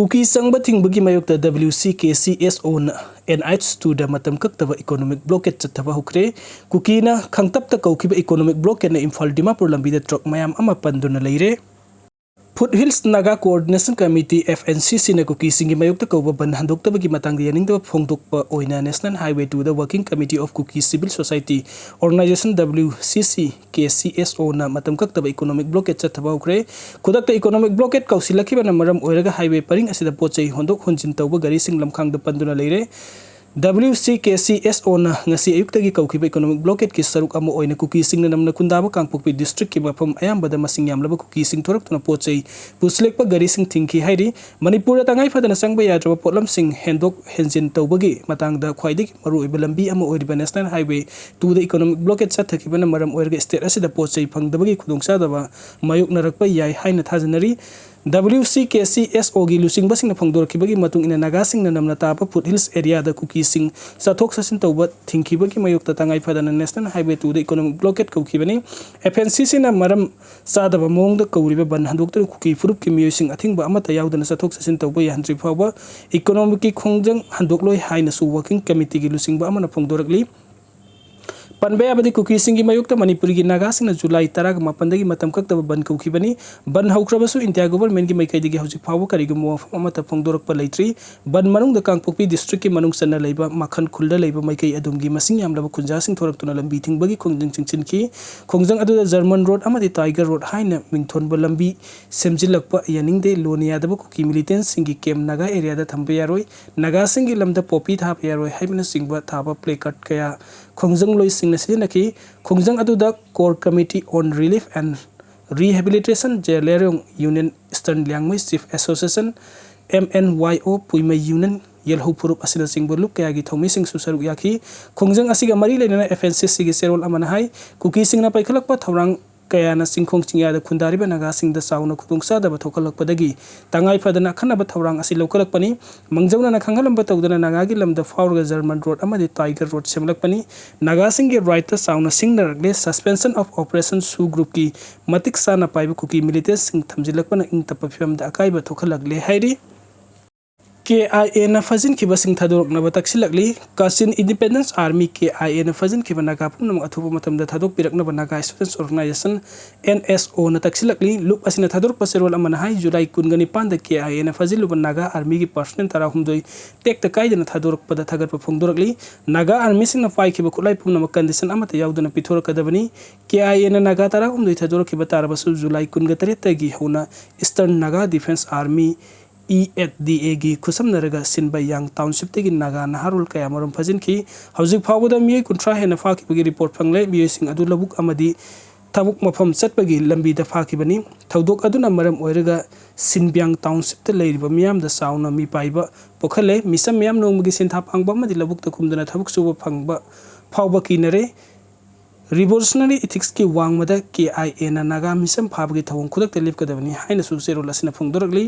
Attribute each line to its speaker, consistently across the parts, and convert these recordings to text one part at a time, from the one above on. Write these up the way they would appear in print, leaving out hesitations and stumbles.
Speaker 1: Kuki Sangba Tingbagi Mayokta WCKCSO na NH2 da matam kaktaba economic blockade chattaba Houkhre Kuki na khangtapta kaukiba economic blockade na Imphal Dimapur lambi da truck mayam ama panduna leire. Foothills Naga Coordination Committee FNCC na Kukising Mayokta kauba ban handokta bagi matang yaningda phongdokpa oina National Highway 2 the Working Committee of Kuki Civil Society Organization WCC KCSO na matam kaktaba economic blockade chattaba Houkhre khudakta economic blockade kausilakiba na maram oiraga highway paring asida pochai hondok honjin tauba gari sing lamkhang da panduna leire. WCKCSO na ngasi ayuktagi kaukiba economic blockade ki saruk amo oina Kukising na namna kundaba kangpokpi district ki mafam ayambada masing yamlaba Kukising thoraktuna pochai puslekpa gari sing thingki hairi manipur tangai fadana sangba yadraba potlam sing hendok henjin tawbagi matangda khwaidiki maru oiba lambi ama oiriba national highway 2 the economic blockade chathakibana maram oirga state asida pochai phangdabagi khudongsadaba mayoknarakpa yai haina thajanari. WCKCSO gi lusing basing na phangdor kibagi matung ina naga sing na namna tapa foothills area da Kukising sathok sasin tawba thingkibagi mayokta tangai fadana national highway 2 the economic blockade kaukibani FNCC na maram sadaba mongda kauriba ban handokta Kuki furup ki miyosing athingba amata yaudana sathok sasin tawba yahantri phawba economic ki khongjang handokloi haina su working committee gi lusing ba amana phangdorakli Panbaya abadi Kukising Mayokta manipuri ki Naga sing na July 10 mapandagi matam kaktaba ban kaukibani ban haukrabasu India government ki maikaidagi hojik phawa karigum amata phongdorak pa leitri ban manung da kangpokpi district ki manung sanna leiba makhan khulda leiba maikai adumgi masing yamlaba kunja sing thoraktuna lambi thingbagi khongjang chingchin ki khongjang adu German road amadi Tiger road haina mingthonba lambi semjilakpa yaningde lonia da Kuki militants sing ki kem Naga area da thamba yaroi Naga sing ki lamda popi thap yaroi haibna singba thaba placard kaya khongjang loi sing Nasinaki Khongjang Aduda Core Committee on Relief and Rehabilitation Jalerong Union Eastern Liangmai Chief Association MNYO Puima Union Yelho Purup Asina Sing Burluk Kayagi Thomi Sing Susaruk Yaki Khongjang Asiga Mari Lena FNCC gi Serol Amanahai Kukising na Paikalakpa Thaurang kaya na singkhong chingya da khundariba naga sing da sauna khutungsa da bathokalakpadagi tangai fadana khanaba thaurang asi lokalakpani mangjawna na khangalamba tawdana naga gi lamda faurga German road amadi Tiger road semlakpani naga sing gi right ta sauna sing narakle suspension of operation su group ki matik sana paiba Kuki militants sing thamjilakpana ing tapaphiam da akaiba thokalagle hairi KIA na Fajinkhre basing thadorok na bataksilakli Kachin Independence Army KIA na Fajinkhre Naga pumnam athupa matamda thadok pirak na Naga Students Organization NSO na taksilakli lup asina thadorok paserwal amanahai July 19 da KIA na Fajinluba Naga Army gi personnel tarahumdoi tek takai na thadorok pada thagar pa phongdorokli Naga Army sing na fai ki bakulai pumnam condition amata yaudana pithor kadabani KIA na Naga tarahumdoi thadorok ki batarabasu July 19 tagi hona Eastern Naga Defense Army EFDA gi khusam naraga sinba yang township tegi Naga naharul kaya marum Fajinkhre hojik phawda miyai kuntra hena faki bagi report phangle miyai sing adu labuk amadi tabuk mafam chatbagi lambi da faki bani thaudok aduna maram oiraga sinbyang township te leiriba miyam da sauna mi paiba pokhale misam miyam nongmagi sintha phangba amadi labuk ta khumdana thabuk suba phangba phawba kinare Revolutionary Ethics ki wangmada KIA na Naga misam phabagi thawong khudak te lipkadabani haina su serol asina phongdorakli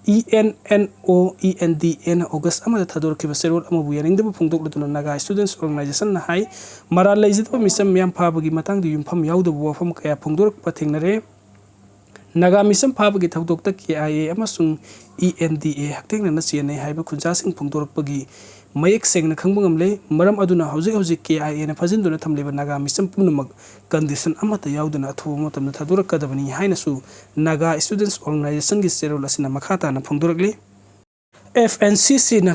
Speaker 1: ENNO ENDA na August amada thador ki baserol amabu yaningda phongdok latuna Naga Students Organization na hai mara leijitba misam miyam phabagi matang di yumpham yaudaba wafam kaya phongdorak pa thengnare Naga misam phabagi thawdokta KIA amasung ENDA haktengna na CNA haiba khunja sing phongdorak pagi mayek sengna khangbangam maram aduna hojik KIA na Fajinduna thamleba Naga misam pumnamak condition amata yauduna athuba matamna thadorak kadabani haina su Naga Students Organization gi serol asina makhata na phongdorakli FNCC na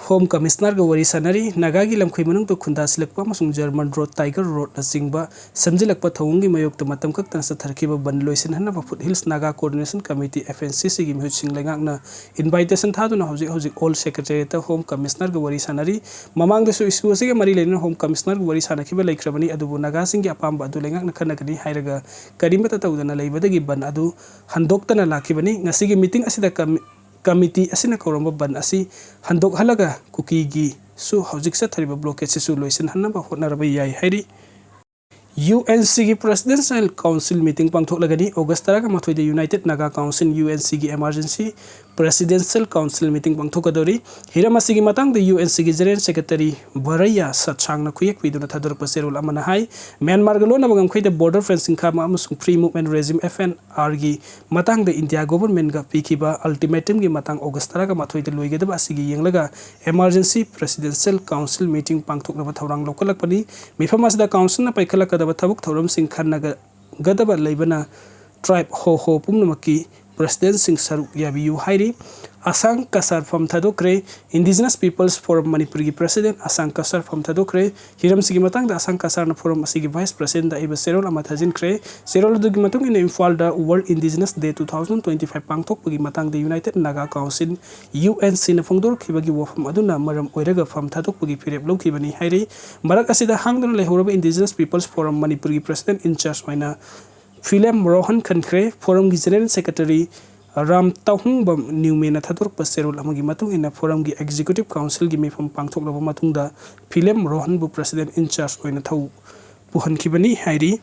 Speaker 1: Home Commissioner ga wari sanari Naga gi lamkhoi manung to khunda silakpa masung German road Tiger road na singba samjilakpa thawungi mayokta matam kaktan sa tharkiba ban loisin hanna Foothills Naga Coordination Committee FNCC gi mihusing lengak na invitation thaduna hojik all secretary ta Home Commissioner ga wari sanari mamang da su issue asiga mari lenin Home Commissioner ga wari sanakiba laikhrabani adubu Naga singi apamba adu lengak na khanakani hairaga karimata tawdana leibadagi ban adu handokta na lakibani ngasigi meeting asida Committee asina kauramba ban asi handok halaga Kuki gi su hojik sa thariba blockade se su loisin hanaba honaraba yai hairi UNC gi Presidential Council meeting pangthok lagani August 10 ga mathoi the United Naga Council UNC gi emergency Presidential Council meeting pangthokadori hiram asigi matang the UNC gi General Secretary Baraya Satchangna khuyak piduna thador paserul amana hai Myanmar ga lona bagam khoida border fencing khama amasung free movement regime FNR gi matang the India government ga pikiba ultimatum gi matang August tara ga mathoi de loigedaba asigi yenglaga emergency presidential council meeting pangthokna thawrang lokalakpani mifam asda council na paikhalakadaba thabuk thawram sing khannaga gadaba leibana tribe ho pumnamaki President Singh Saruk Yabiyu Hairi Asang Kasar from Thadokre Indigenous Peoples Forum Manipuri President Asang Kasar from Thadokre Hiram Sigi Matang da Asang Kasar na Forum Asigi Vice President da Iba Serol Amat Fajinkhre Serol Dugi Matang in Imphal da World Indigenous Day 2025 Pangthok Pagi Matang the United Naga Council UNC na Phongdor Khibagi Wafam Aduna Maram Oiraga from Thadok Pagi Pirep Lo Khibani Hairi Marak Asida Hangdon Lehoraba Indigenous Peoples Forum Manipuri President in charge Waina Philem Rohan Khankre Forum gi General Secretary Ram Tauhung Bam New Mena Thadur Paserul Amagi Matung in a Forum gi Executive Council gi Mifam Pangthok Laba Matungda Philem Rohan bu President in charge oina thau puhan khibani hairi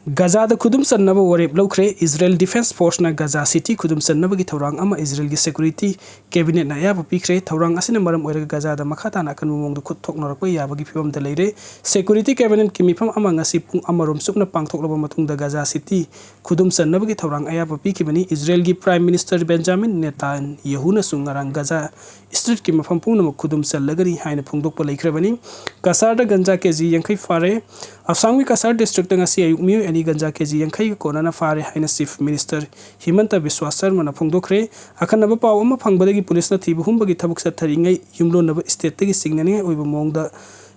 Speaker 1: Gaza da Kudum Sannaba Warep Lokre Israel Defense Force na Gaza City Kudum Sannaba gi Thawrang ama Israel gi Security Cabinet na yaba pikre Thawrang asina maram oiraga Gaza da makhata na kan mumong da khut thok norak pa yaba gi phibam da leire Security Cabinet ki mifam ama ngasi pung amarom sukna pangthok laba matung da Gaza City Kudum Sannaba gi Thawrang ayaba pikibani Israel gi Prime Minister Benjamin Netanyahu na sungarang Gaza Street ki mafam pung na Kudum Sallagari haina phungdok pa leikrebani Kasar da ganja keji yankai fare Afsangwi Kasar District nga si ayuk miyo ani ganja keji yankai kona na fare haina Chief Minister Himanta Biswa Sarma na phongdokre akan naba paw ama phangbadagi police na thibu humbagi thabuk sa tharingai yumlo naba state tagi signani oiba mongda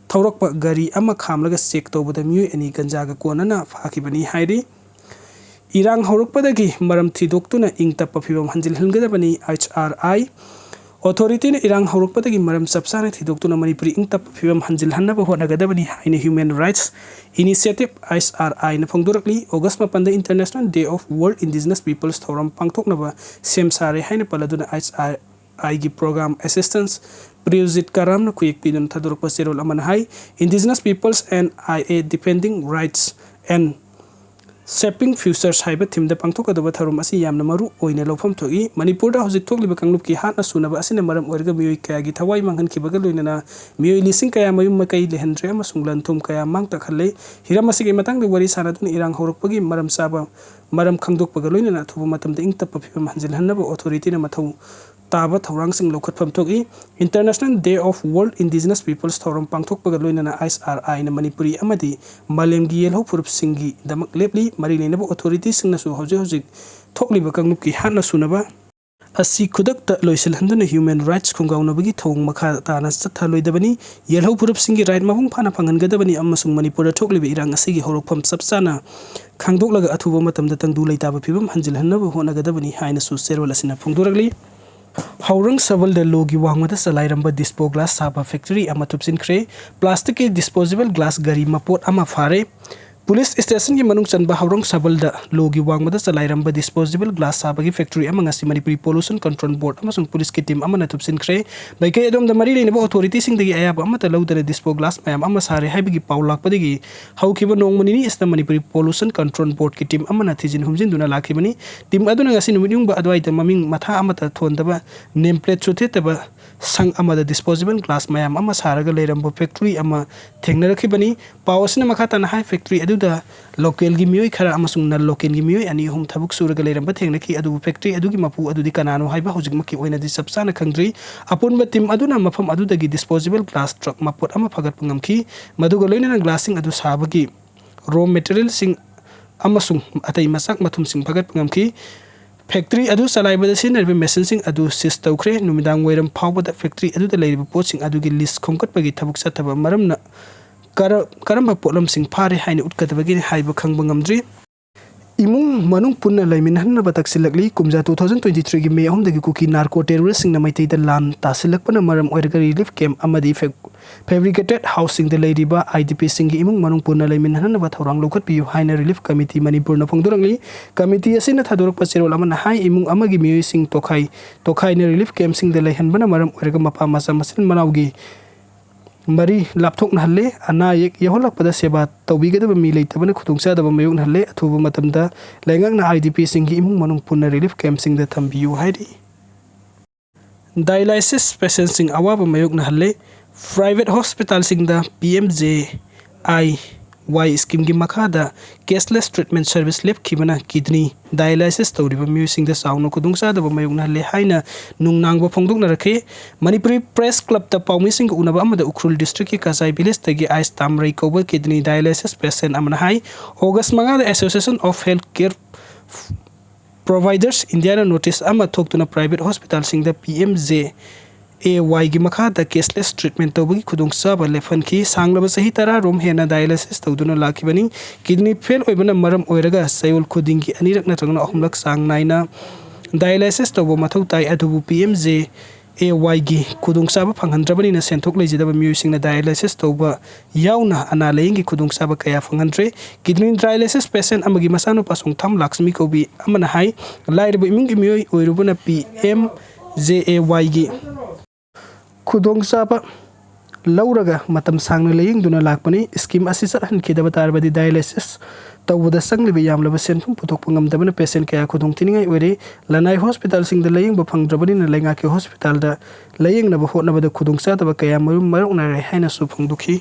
Speaker 1: thawrakpa gari ama khamlaga check tobada miyo ani ganja ga kona na phakibani hairi Irang horokpadagi maram thidoktuna ingtappa phibam hanjil hilgadabani HRI Authority na irang horokpadagi maram sapsana thidoktuna Manipuri ingtap phibam hanjil hannaba honagadabani haina Human Rights Initiative SRI na phongdorakli August 8 the International Day of World Indigenous Peoples Thoram pangthoknaba semsare haina paladuna SRI gi program assistance Priozit karam na kuyek pidun thadorok paserol aman hai Indigenous Peoples and IA defending rights and Shaping Futures haiba thimda pangthokadaba tharum asi yamna maru oina lofam thogi Manipur da hojik thokliba kanglup ki hatna sunaba asina maram oirga mioi kaya gi thawai manghan kibaga loinana mioi lising kaya mayum makai lehendre ama sunglan thum kaya mangta khalle hiram asigi matang de wari sanadun irang horokpagi maram saba maram khangdokpaga loinana thubu matamda ingtappa phibam hanjil hannaba authority na mathau Taba Thawrang Sing Lokat Pamtogi International Day of World Indigenous Peoples Thawrang Pangthok Pagalloina SRI na Manipuri Amadi Malemgi Yelho Purup Singi Damak Lepli Marinabo Authorities Sing Nasu Hojik Thokliba Kangnuki Hana Sunaba Asi Kudakta Loisel Handuna Human Rights Kungaunabagi Thong Makata Sataloidabani Yelho Purup Singi Right Mahung Pana Pangangadabani Amasung Manipura Thokliba Irang Asigi Horokpam Sapsana Kangdoklaga Atuba Matam Datang Dulay Taba Pibam Hanjil Hanaba Honagadabani Haina Su Serolasina Pungduragli Haurang Saval the Logi Wangmata Salairamba Dispo Glass Saba Factory Ama Tupsinkre Plastic Disposable Glass Gari Mapot Ama Fare Police Station ki manung chanba Haurang Saval the Logi Wangmata Salairamba Disposable Glass Saba Factory Ama ngasi Manipuri Pollution Control Board amasung police ki team ama natupsinkre Baikay adom the Mari Lebo authorities sing dagi ayab ama talaw the Dispo Glass Mayam ama sare haibigi paulak padigi Houkhre Lemna is the Manipuri Pollution Control Board ki team ama natijin humjin duna lakhibani team aduna ngasi numiyung ba adwai the maming matha ama ta thondaba nameplate chuthe taba sang ama the disposable glass mayam ama saraga leirambo factory ama thengnarakibani pawasina makhata na high factory aduda local gi mioi khara amasung na local gi mioi ani hum thabuk suraga leiramba thengnaki adu factory adugi mapu adudi kanano haiba hojik maki oina di sapsana khangdri apunba team aduna mafam adudagi disposable glass truck mapot ama phagat pangamki maduga loina glassing adu sabagi raw material sing amasung atai masak mathum sing phagat pangamki Factory adu salaibada sinarbe machine sing adu sis tawkhre numidang wairam phawbada factory adu da leiba pot sing adu gi list khongkatpagi thabuk sataba maramna karamba potlam sing phare haina utkatbagi haiba khangba ngamdri Imung manung punna laimin hanna batak silakli kumja 2023 gi May 3 dagi Kuki narco terrorist sing na maitei da lan tasilakpana maram oirga relief camp amadi fabricated housing the ladiba IDP singi imung manung punna laimin hanna bat horang lokat piu haina relief committee Manipur na phongdorangli committee asina thadorak pasirol amana hai imung amagi mioi sing tokhai na relief camp sing the laihan bana maram oirga mapa masa masin manawgi मरी लापथोकनहल्ले अना अयेक यहोलकपदा सेवा तौबिगदब मी लेतबन खुदोंगचादब मायोकनहल्ले अथुब मतमदा लैंगंगना IDP सिंगी इमुंग मनुंग पुनः relief camp सिंगदा थंबियु हाइरि dialysis patient सिंग अवाब मायोकनहल्ले प्राइवेट हॉस्पिटल सिंगदा PMJI स्कीम की मखादा कैशलेस ट्रीटमेंट सर्विस लेपखिबना किडनी डायलिसिस तौरिबा म्यूसिंग साउन खुदुंगचादब मायोकनहल्ले हाइना नुंगनांगबा फोंदोकनरखे मणिपुरी प्रेस क्लब ता पाउमिसिंग उनबा अमदा उखरुल डिस्ट्रिक्ट की कासाई विलेज तगी आइस तामरई कौबा किडनी डायलिसिस पेशेंट अमना हाई ऑगस्ट मंगा association of health care providers India notice अमा थोक्तुना प्राइवेट हॉस्पिटल सिंग दा PMJAY की मखादा कैशलेस ट्रीटमेंट तौबगी खुदुंगचाबा लेफनखी सांगलबा सही तरा रोम हेना डायलिसिस तौदुना लाखिबनी किडनी फेल ओइबना मरम ओइरगा सयोल खुदिंगी अनिरक नत्रगना अहुमलक सांग नाइना डायलिसिस तौबो मथौ ताई अदुबु PMJAY की खुदुंगचाबा फंगहनद्रबनिना सेंथोक लेजिदबा म्यूसिंगना डायलिसिस तौबा याउना अना लेंगी खुदुंगचाबा कया फंगहनद्रे किडनी डायलिसिस पेशेंट अमगी मसानो पासोंग थम लक्ष्मी कौबी अमना हाई लाइरबो इमुंगी म्योय ओइरुबना PMJAY की खुदोंगचाबा लौरगा मतम सांगना लेयिंगदुना लाकपनी स्कीम असि चटहनखिदबा तारबदि डायलिसिस तौबदा संगलिबा यामलबा सेंफुम पुथोकपा ngamdabana पेशेंट कया खुदोंथिनिंगाई ओइरे लनाई हॉस्पिटल सिंगदा लेयिंगबा फंगद्रबनिना लेंगाके हॉस्पिटल दा लेयिंगनबा होटनबदा खुदोंचादबा कया मरुम मरुकनारे हाइना सु फंगदुखि।